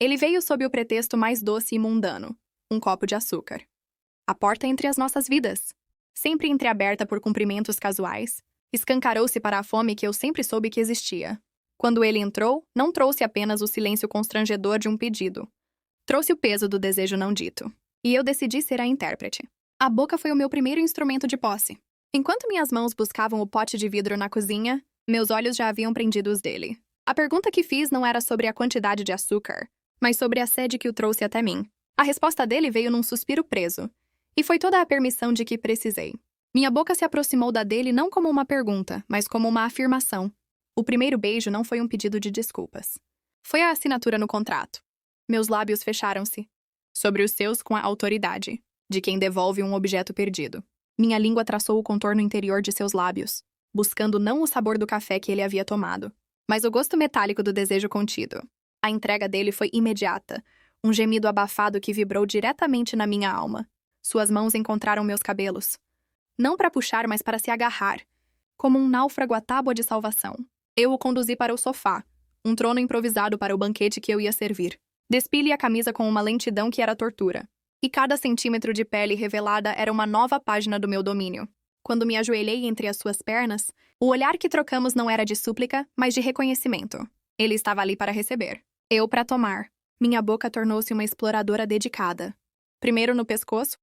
Ele veio sob o pretexto mais doce e mundano, um copo de açúcar. A porta entre as nossas vidas, sempre entreaberta por cumprimentos casuais, escancarou-se para a fome que eu sempre soube que existia. Quando ele entrou, não trouxe apenas o silêncio constrangedor de um pedido. Trouxe o peso do desejo não dito. E eu decidi ser a intérprete. A boca foi o meu primeiro instrumento de posse. Enquanto minhas mãos buscavam o pote de vidro na cozinha, meus olhos já haviam prendido os dele. A pergunta que fiz não era sobre a quantidade de açúcar, mas sobre a sede que o trouxe até mim. A resposta dele veio num suspiro preso. E foi toda a permissão de que precisei. Minha boca se aproximou da dele não como uma pergunta, mas como uma afirmação. O primeiro beijo não foi um pedido de desculpas. Foi a assinatura no contrato. Meus lábios fecharam-se. Sobre os seus com a autoridade de quem devolve um objeto perdido. Minha língua traçou o contorno interior de seus lábios, buscando não o sabor do café que ele havia tomado, mas o gosto metálico do desejo contido. A entrega dele foi imediata, um gemido abafado que vibrou diretamente na minha alma. Suas mãos encontraram meus cabelos. Não para puxar, mas para se agarrar, como um náufrago à tábua de salvação. Eu o conduzi para o sofá, um trono improvisado para o banquete que eu ia servir. Despi-lhe a camisa com uma lentidão que era tortura. E cada centímetro de pele revelada era uma nova página do meu domínio. Quando me ajoelhei entre as suas pernas, o olhar que trocamos não era de súplica, mas de reconhecimento. Ele estava ali para receber. Eu para tomar. Minha boca tornou-se uma exploradora dedicada. Primeiro no pescoço,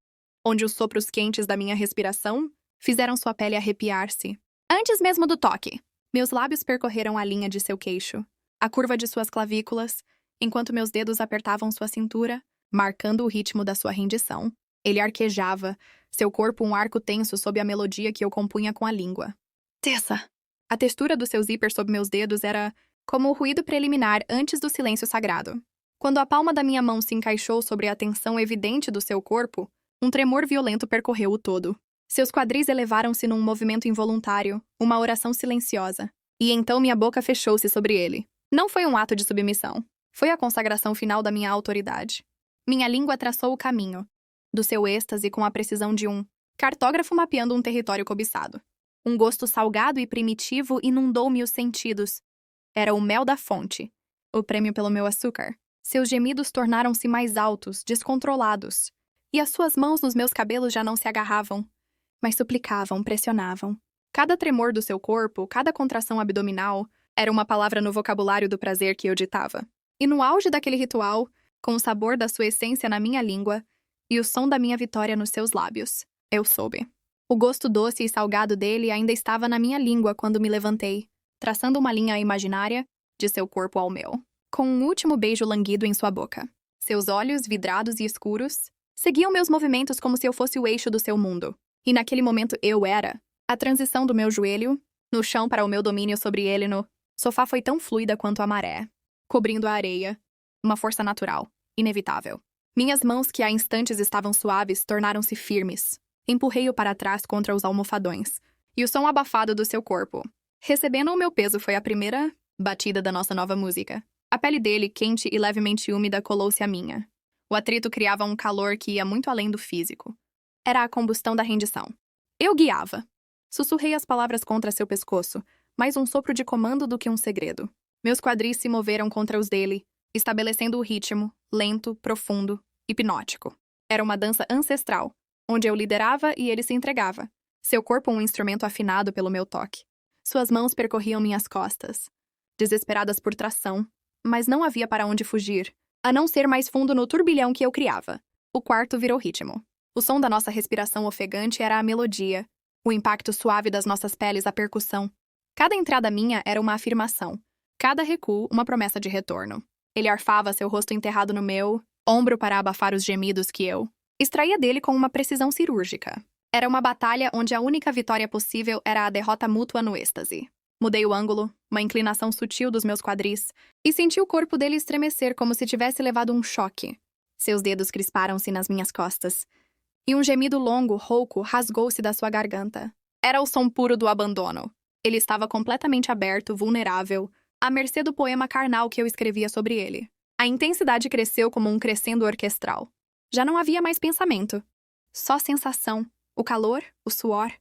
onde os sopros quentes da minha respiração fizeram sua pele arrepiar-se. Antes mesmo do toque, meus lábios percorreram a linha de seu queixo, a curva de suas clavículas, enquanto meus dedos apertavam sua cintura, marcando o ritmo da sua rendição. Ele arquejava, seu corpo um arco tenso sob a melodia que eu compunha com a língua. Tessa! A textura do seu zíper sob meus dedos era como o ruído preliminar antes do silêncio sagrado. Quando a palma da minha mão se encaixou sobre a tensão evidente do seu corpo, um tremor violento percorreu o todo. Seus quadris elevaram-se num movimento involuntário, uma oração silenciosa. E então minha boca fechou-se sobre ele. Não foi um ato de submissão. Foi a consagração final da minha autoridade. Minha língua traçou o caminho, do seu êxtase com a precisão de um cartógrafo mapeando um território cobiçado. Um gosto salgado e primitivo inundou-me os sentidos. Era o mel da fonte, o prêmio pelo meu açúcar. Seus gemidos tornaram-se mais altos, descontrolados. E as suas mãos nos meus cabelos já não se agarravam, mas suplicavam, pressionavam. Cada tremor do seu corpo, cada contração abdominal, era uma palavra no vocabulário do prazer que eu ditava. E no auge daquele ritual, com o sabor da sua essência na minha língua e o som da minha vitória nos seus lábios, eu soube. O gosto doce e salgado dele ainda estava na minha língua quando me levantei, traçando uma linha imaginária de seu corpo ao meu, com um último beijo languido em sua boca. Seus olhos, vidrados e escuros, seguiam meus movimentos como se eu fosse o eixo do seu mundo. E naquele momento eu era. A transição do meu joelho, no chão para o meu domínio sobre ele no sofá foi tão fluida quanto a maré, cobrindo a areia. Uma força natural, inevitável. Minhas mãos, que há instantes estavam suaves, tornaram-se firmes. Empurrei-o para trás contra os almofadões, e o som abafado do seu corpo. Recebendo o meu peso foi a primeira batida da nossa nova música. A pele dele, quente e levemente úmida, colou-se à minha. O atrito criava um calor que ia muito além do físico. Era a combustão da rendição. Eu guiava. Sussurrei as palavras contra seu pescoço, mais um sopro de comando do que um segredo. Meus quadris se moveram contra os dele, estabelecendo o ritmo, lento, profundo, hipnótico. Era uma dança ancestral, onde eu liderava e ele se entregava. Seu corpo um instrumento afinado pelo meu toque. Suas mãos percorriam minhas costas, desesperadas por tração, mas não havia para onde fugir, a não ser mais fundo no turbilhão que eu criava. O quarto virou ritmo. O som da nossa respiração ofegante era a melodia, o impacto suave das nossas peles a percussão. Cada entrada minha era uma afirmação, cada recuo uma promessa de retorno. Ele arfava seu rosto enterrado no meu, ombro para abafar os gemidos que eu extraía dele com uma precisão cirúrgica. Era uma batalha onde a única vitória possível era a derrota mútua no êxtase. Mudei o ângulo, uma inclinação sutil dos meus quadris, e senti o corpo dele estremecer como se tivesse levado um choque. Seus dedos crisparam-se nas minhas costas, e um gemido longo, rouco, rasgou-se da sua garganta. Era o som puro do abandono. Ele estava completamente aberto, vulnerável, à mercê do poema carnal que eu escrevia sobre ele. A intensidade cresceu como um crescendo orquestral. Já não havia mais pensamento. Só sensação, o calor, o suor,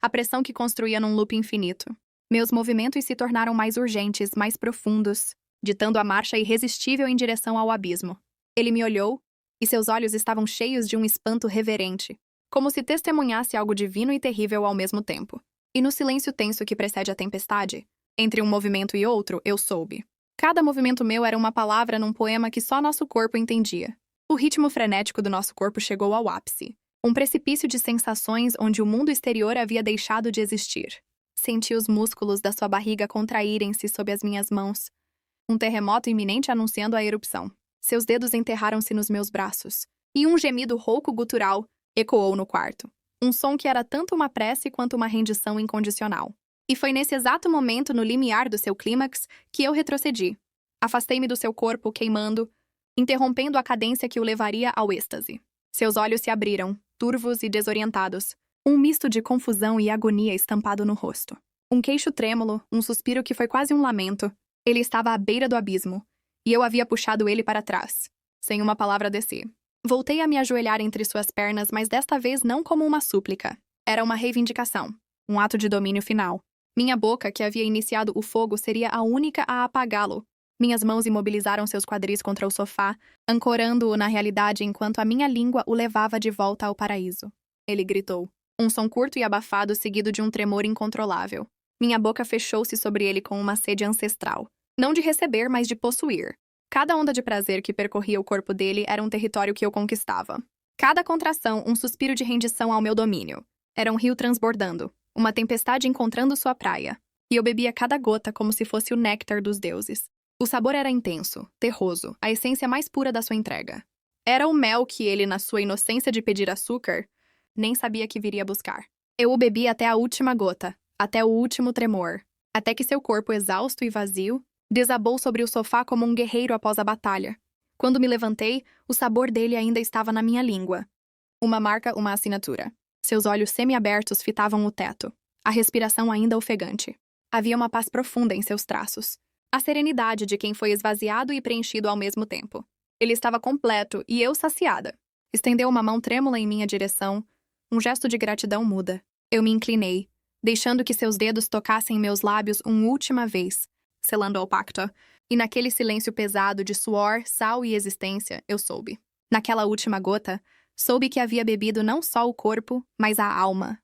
a pressão que construía num loop infinito. Meus movimentos se tornaram mais urgentes, mais profundos, ditando a marcha irresistível em direção ao abismo. Ele me olhou, e seus olhos estavam cheios de um espanto reverente, como se testemunhasse algo divino e terrível ao mesmo tempo. E no silêncio tenso que precede a tempestade, entre um movimento e outro, eu soube. Cada movimento meu era uma palavra num poema que só nosso corpo entendia. O ritmo frenético do nosso corpo chegou ao ápice. Um precipício de sensações onde o mundo exterior havia deixado de existir. Senti os músculos da sua barriga contraírem-se sob as minhas mãos. Um terremoto iminente anunciando a erupção. Seus dedos enterraram-se nos meus braços. E um gemido rouco gutural ecoou no quarto. Um som que era tanto uma prece quanto uma rendição incondicional. E foi nesse exato momento, no limiar do seu clímax, que eu retrocedi. Afastei-me do seu corpo, queimando, interrompendo a cadência que o levaria ao êxtase. Seus olhos se abriram, turvos e desorientados. Um misto de confusão e agonia estampado no rosto. Um queixo trêmulo, um suspiro que foi quase um lamento. Ele estava à beira do abismo, e eu havia puxado ele para trás. Sem uma palavra desci. Voltei a me ajoelhar entre suas pernas, mas desta vez não como uma súplica. Era uma reivindicação. Um ato de domínio final. Minha boca, que havia iniciado o fogo, seria a única a apagá-lo. Minhas mãos imobilizaram seus quadris contra o sofá, ancorando-o na realidade enquanto a minha língua o levava de volta ao paraíso. Ele gritou. Um som curto e abafado seguido de um tremor incontrolável. Minha boca fechou-se sobre ele com uma sede ancestral. Não de receber, mas de possuir. Cada onda de prazer que percorria o corpo dele era um território que eu conquistava. Cada contração, um suspiro de rendição ao meu domínio. Era um rio transbordando, uma tempestade encontrando sua praia. E eu bebia cada gota como se fosse o néctar dos deuses. O sabor era intenso, terroso, a essência mais pura da sua entrega. Era o mel que ele, na sua inocência de pedir açúcar, nem sabia que viria buscar. Eu o bebi até a última gota, até o último tremor, até que seu corpo, exausto e vazio, desabou sobre o sofá como um guerreiro após a batalha. Quando me levantei, o sabor dele ainda estava na minha língua. Uma marca, uma assinatura. Seus olhos semi-abertos fitavam o teto, a respiração ainda ofegante. Havia uma paz profunda em seus traços. A serenidade de quem foi esvaziado e preenchido ao mesmo tempo. Ele estava completo e eu saciada. Estendeu uma mão trêmula em minha direção, um gesto de gratidão muda. Eu me inclinei, deixando que seus dedos tocassem meus lábios uma última vez, selando ao pacto, e naquele silêncio pesado de suor, sal e existência, eu soube. Naquela última gota, soube que havia bebido não só o corpo, mas a alma,